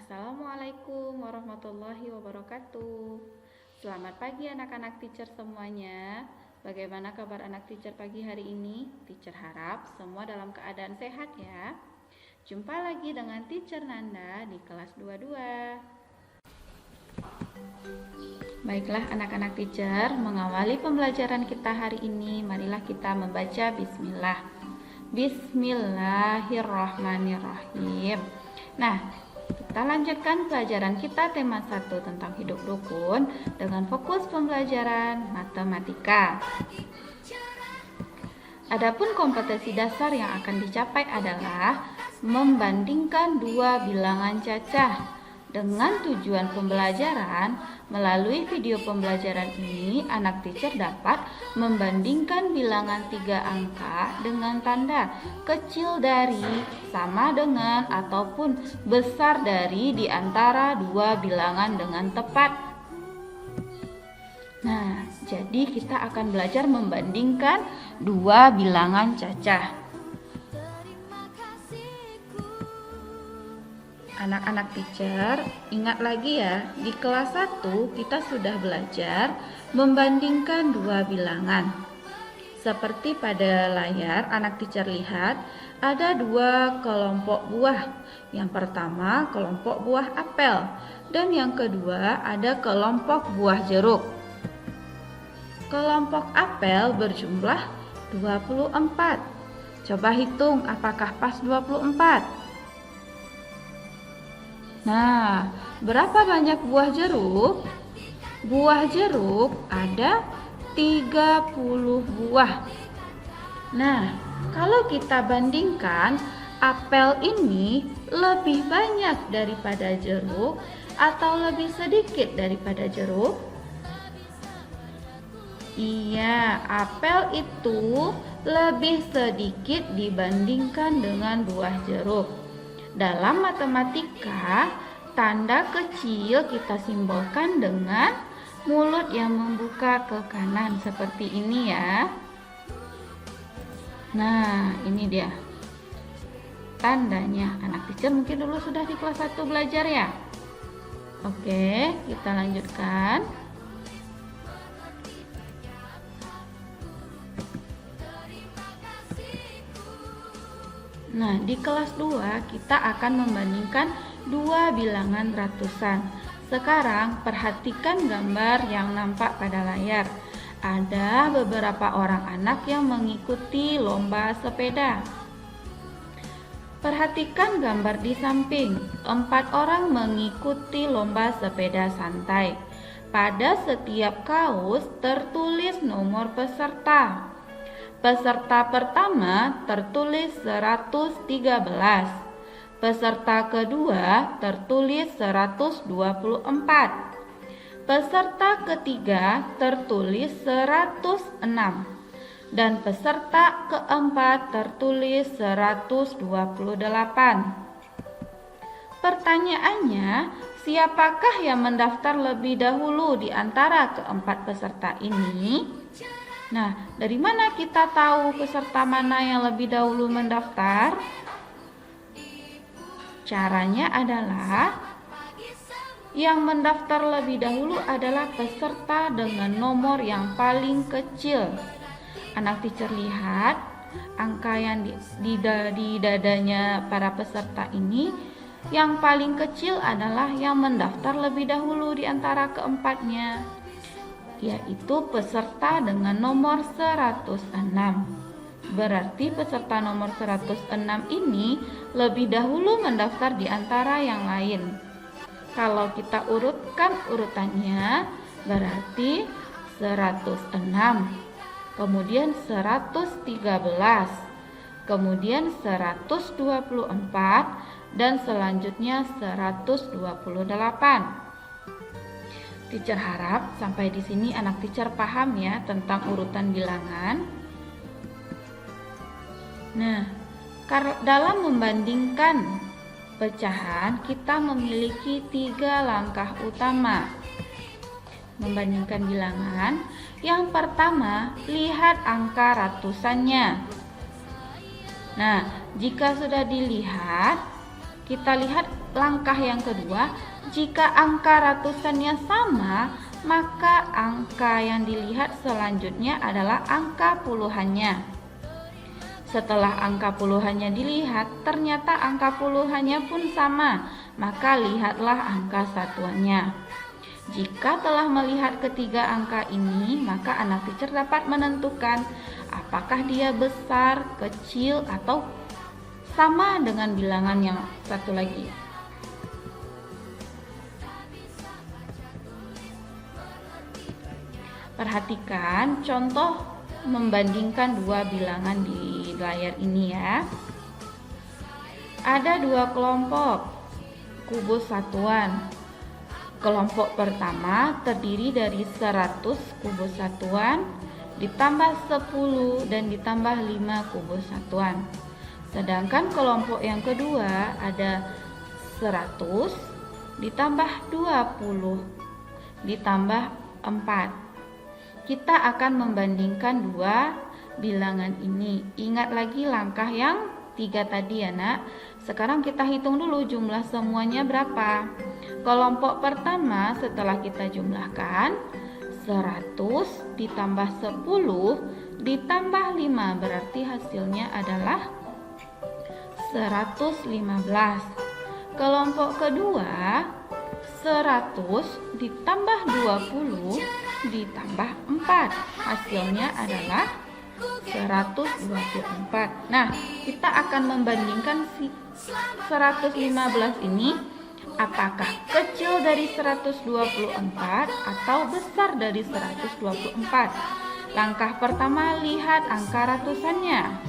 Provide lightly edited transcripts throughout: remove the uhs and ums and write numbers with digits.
Assalamualaikum warahmatullahi wabarakatuh. Selamat pagi anak-anak teacher semuanya. Bagaimana kabar anak teacher pagi hari ini? Teacher harap semua dalam keadaan sehat ya. Jumpa lagi dengan teacher Nanda di kelas 22. Baiklah anak-anak teacher, mengawali pembelajaran kita hari ini, marilah kita membaca bismillah. Bismillahirrahmanirrahim. Nah, kita lanjutkan pelajaran kita tema 1 tentang hidup rukun dengan fokus pembelajaran matematika. Adapun kompetensi dasar yang akan dicapai adalah membandingkan dua bilangan cacah. Dengan tujuan pembelajaran, melalui video pembelajaran ini, anak teacher dapat membandingkan bilangan 3 angka dengan tanda kecil dari, sama dengan, ataupun besar dari di antara dua bilangan dengan tepat. Nah, jadi kita akan belajar membandingkan dua bilangan cacah. Anak-anak teacher, ingat lagi ya, di kelas 1 kita sudah belajar membandingkan dua bilangan. Seperti pada layar, anak teacher lihat ada dua kelompok buah. Yang pertama kelompok buah apel dan yang kedua ada kelompok buah jeruk. Kelompok apel berjumlah 24. Coba hitung apakah pas 24? Nah, berapa banyak buah jeruk? Buah jeruk ada 30 buah. Nah, kalau kita bandingkan, apel ini lebih banyak daripada jeruk atau lebih sedikit daripada jeruk? Iya, apel itu lebih sedikit dibandingkan dengan buah jeruk. Dalam matematika, tanda kecil kita simbolkan dengan mulut yang membuka ke kanan seperti ini ya. Nah, ini dia tandanya. Anak teacher mungkin dulu sudah di kelas 1 belajar ya. Oke, kita lanjutkan. Nah, di kelas 2 kita akan membandingkan dua bilangan ratusan. Sekarang perhatikan gambar yang nampak pada layar. Ada beberapa orang anak yang mengikuti lomba sepeda. Perhatikan gambar di samping. 4 orang mengikuti lomba sepeda santai. Pada setiap kaus tertulis nomor peserta. Peserta pertama tertulis 113. Peserta kedua tertulis 124. Peserta ketiga tertulis 106. Dan peserta keempat tertulis 128. Pertanyaannya, siapakah yang mendaftar lebih dahulu di antara keempat peserta ini? Nah, dari mana kita tahu peserta mana yang lebih dahulu mendaftar? Caranya adalah yang mendaftar lebih dahulu adalah peserta dengan nomor yang paling kecil. Anak teacher lihat angka yang di dadanya para peserta ini, yang paling kecil adalah yang mendaftar lebih dahulu di antara keempatnya, yaitu peserta dengan nomor 106. Berarti peserta nomor 106 ini lebih dahulu mendaftar di antara yang lain. Kalau kita urutkan urutannya, berarti 106, kemudian 113, kemudian 124, dan selanjutnya 128. Teacher harap sampai di sini anak teacher paham ya tentang urutan bilangan. Nah, dalam membandingkan pecahan kita memiliki 3 langkah utama. Membandingkan bilangan, yang pertama lihat angka ratusannya. Nah, jika sudah dilihat, kita lihat langkah yang kedua. Jika angka ratusannya sama, maka angka yang dilihat selanjutnya adalah angka puluhannya. Setelah angka puluhannya dilihat, ternyata angka puluhannya pun sama, maka lihatlah angka satuannya. Jika telah melihat ketiga angka ini, maka anak teacher dapat menentukan apakah dia besar, kecil, atau sama dengan bilangan yang satu lagi. Perhatikan contoh membandingkan dua bilangan di layar ini ya. Ada dua kelompok kubus satuan. Kelompok pertama terdiri dari 100 kubus satuan ditambah 10 dan ditambah 5 kubus satuan. Sedangkan kelompok yang kedua ada 100 ditambah 20 ditambah 4. Kita akan membandingkan dua bilangan ini. Ingat lagi langkah yang 3 tadi ya nak. Sekarang kita hitung dulu jumlah semuanya berapa. Kelompok pertama setelah kita jumlahkan 100 ditambah 10 ditambah 5, berarti hasilnya adalah 115. Kelompok kedua 100 ditambah 20 ditambah 4, hasilnya adalah 124. Nah, kita akan membandingkan si 115 ini apakah kecil dari 124 atau besar dari 124. Langkah pertama, lihat angka ratusannya.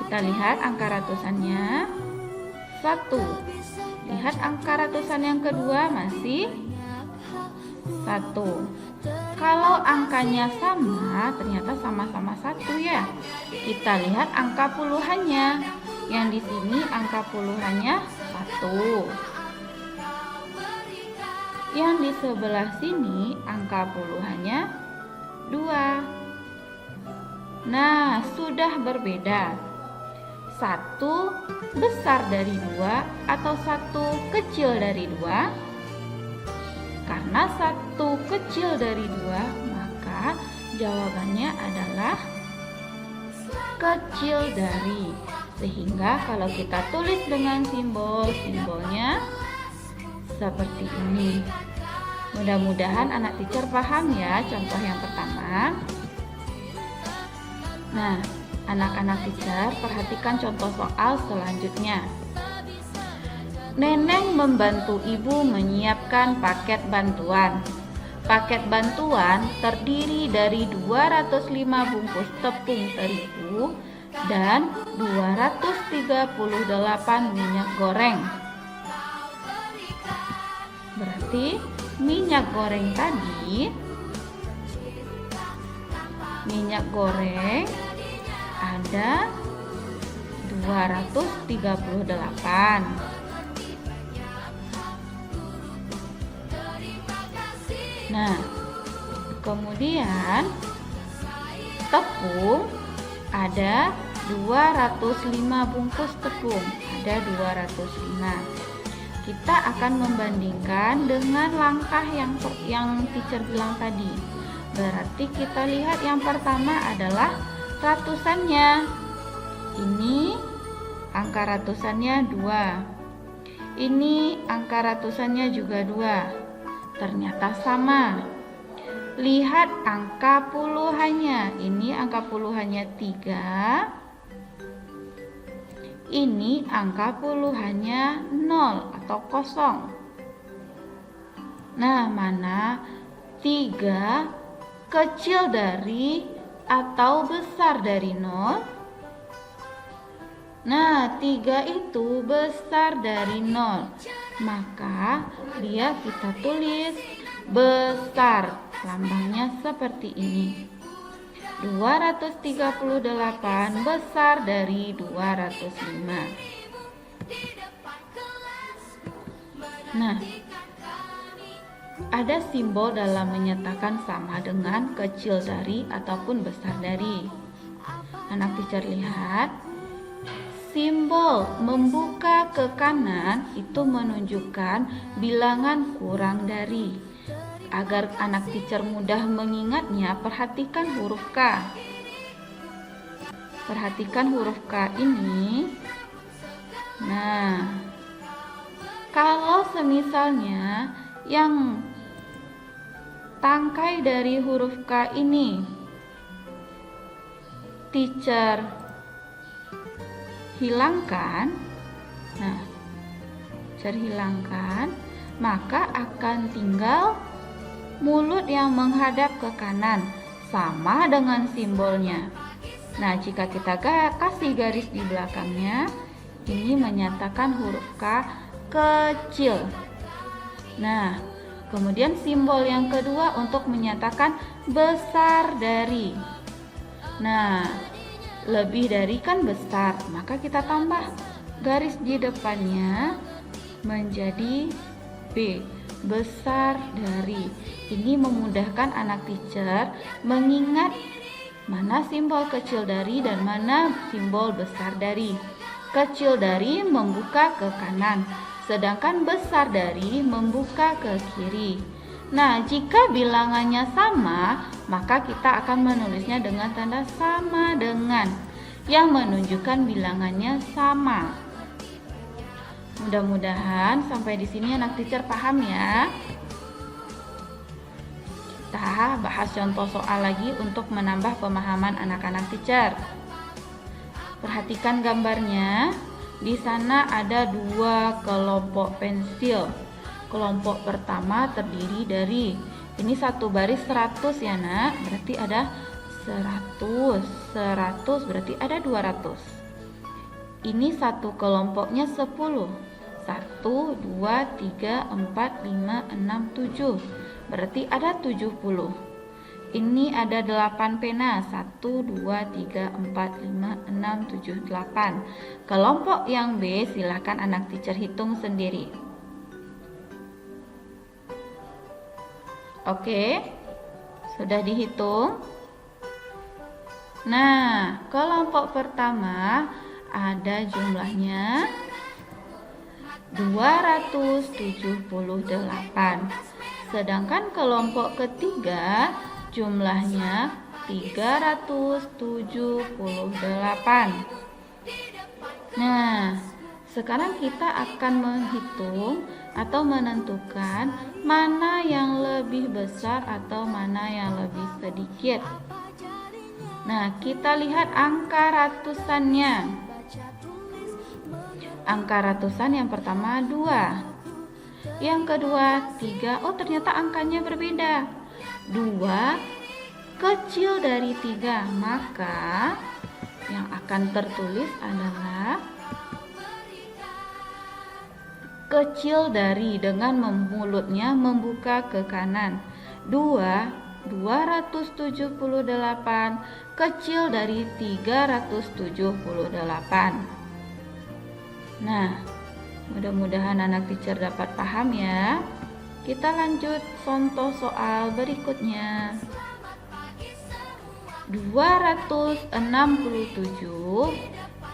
Kita lihat angka ratusannya 1. Lihat angka ratusan yang kedua masih 1. Kalau angkanya sama, ternyata sama-sama 1 ya. Kita lihat angka puluhannya. Yang di sini angka puluhannya 1. Yang di sebelah sini angka puluhannya 2. Nah, sudah berbeda. 1 besar dari 2 atau 1 kecil dari 2? Karena 1 kecil dari 2, maka jawabannya adalah kecil dari. Sehingga kalau kita tulis dengan simbolnya seperti ini. Mudah-mudahan anak teacher paham ya contoh yang pertama. Nah, anak-anak teacher perhatikan contoh soal selanjutnya. Neneng membantu ibu menyiapkan paket bantuan. Paket bantuan terdiri dari 205 bungkus tepung terigu dan 238 minyak goreng. Berarti minyak goreng tadi, minyak goreng ada 238. Nah, kemudian tepung ada 205 bungkus tepung, ada 205. Kita akan membandingkan dengan langkah yang teacher bilang tadi. Berarti kita lihat yang pertama adalah ratusannya. Ini angka ratusannya 2. Ini angka ratusannya juga 2. Ternyata sama. Lihat angka puluhannya. Ini angka puluhannya 3. Ini angka puluhannya 0 atau kosong. Nah, mana 3 kecil dari atau besar dari 0? Nah, 3 itu besar dari 0. Maka dia kita tulis besar. Lambangnya seperti ini. 238 besar dari 205. Nah, ada simbol dalam menyatakan sama dengan kecil dari ataupun besar dari. Anak teacher lihat. simbol membuka ke kanan itu menunjukkan bilangan kurang dari. Agar anak teacher mudah mengingatnya, perhatikan huruf K. Perhatikan huruf K ini. Nah, kalau semisalnya yang tangkai dari huruf K ini teacher hilangkan, nah, teacher hilangkan, maka akan tinggal mulut yang menghadap ke kanan, sama dengan simbolnya. Nah, jika kita kasih garis di belakangnya, ini menyatakan huruf K kecil. Nah, kemudian simbol yang kedua untuk menyatakan besar dari. Nah, lebih dari kan besar, maka kita tambah garis di depannya menjadi B, besar dari. Ini memudahkan anak teacher mengingat mana simbol kecil dari dan mana simbol besar dari. Kecil dari membuka ke kanan, sedangkan besar dari membuka ke kiri. Nah, jika bilangannya sama, maka kita akan menulisnya dengan tanda sama dengan, yang menunjukkan bilangannya sama. Mudah-mudahan sampai di sini anak teacher paham ya. Kita bahas contoh soal lagi untuk menambah pemahaman anak-anak teacher. Perhatikan gambarnya. Di sana ada 2 kelompok pensil. Kelompok pertama terdiri dari, ini satu baris 100 ya nak, berarti ada 100 berarti ada 200. Ini satu kelompoknya 10. 1, 2, 3, 4, 5, 6, 7. Berarti ada 70. Ini ada 8 pena. 1, 2, 3, 4, 5, 6, 7, 8. Kelompok yang B silakan anak teacher hitung sendiri. Oke, sudah dihitung. Nah, kelompok pertama ada jumlahnya 278. Sedangkan kelompok ketiga jumlahnya 378. Nah, sekarang kita akan menghitung atau menentukan mana yang lebih besar atau mana yang lebih sedikit. Nah, kita lihat angka ratusannya. Angka ratusan yang pertama 2. Yang kedua 3. Oh, ternyata angkanya berbeda. 2 kecil dari 3. Maka yang akan tertulis adalah kecil dari dengan mulutnya membuka ke kanan. 278 kecil dari 378. Nah, mudah-mudahan anak teacher dapat paham ya. Kita lanjut contoh soal berikutnya. 267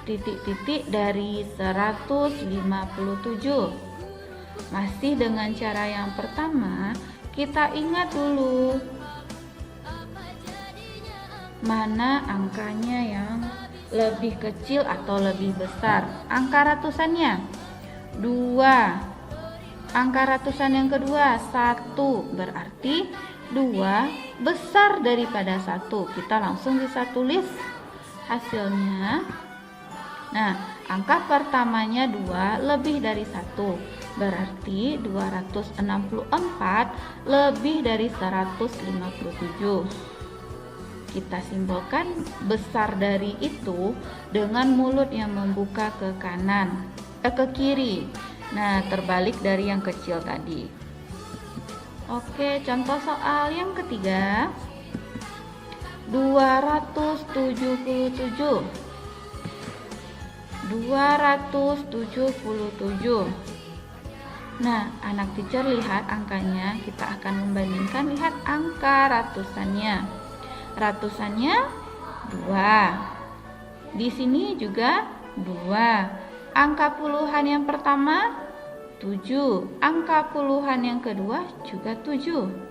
titik-titik dari 157. Masih dengan cara yang pertama, kita ingat dulu mana angkanya yang lebih kecil atau lebih besar. Angka ratusannya 2. Angka ratusan yang kedua 1. Berarti 2 besar daripada 1. Kita langsung bisa tulis hasilnya. Nah, angka pertamanya 2 lebih dari 1. Berarti 264 lebih dari 157. Kita simbolkan besar dari itu dengan mulut yang membuka ke kanan, ke kiri. Nah, terbalik dari yang kecil tadi. Oke, contoh soal yang ketiga. 277. 277. Nah, anak teacher lihat angkanya, kita akan membandingkan, lihat angka ratusannya. Ratusannya 2. Di sini juga 2. Angka puluhan yang pertama 7. Angka puluhan yang kedua juga 7.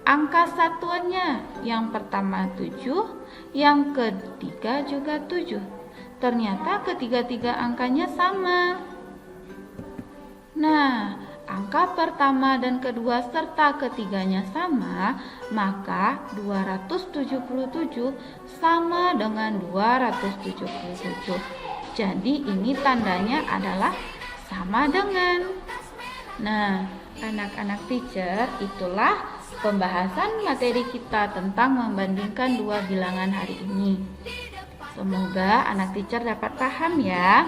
Angka satuannya yang pertama 7, yang ketiga juga 7. Ternyata ketiga-tiga angkanya sama. Nah, angka pertama dan kedua serta ketiganya sama, maka 277 sama dengan 277. Jadi ini tandanya adalah sama dengan. Nah, anak-anak teacher, itulah pembahasan materi kita tentang membandingkan dua bilangan hari ini. Semoga anak teacher dapat paham ya.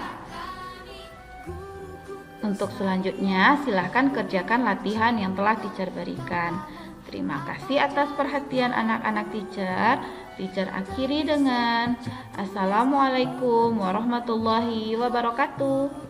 Untuk selanjutnya, silahkan kerjakan latihan yang telah teacher berikan. Terima kasih atas perhatian anak-anak teacher. Teacher akhiri dengan Assalamualaikum warahmatullahi wabarakatuh.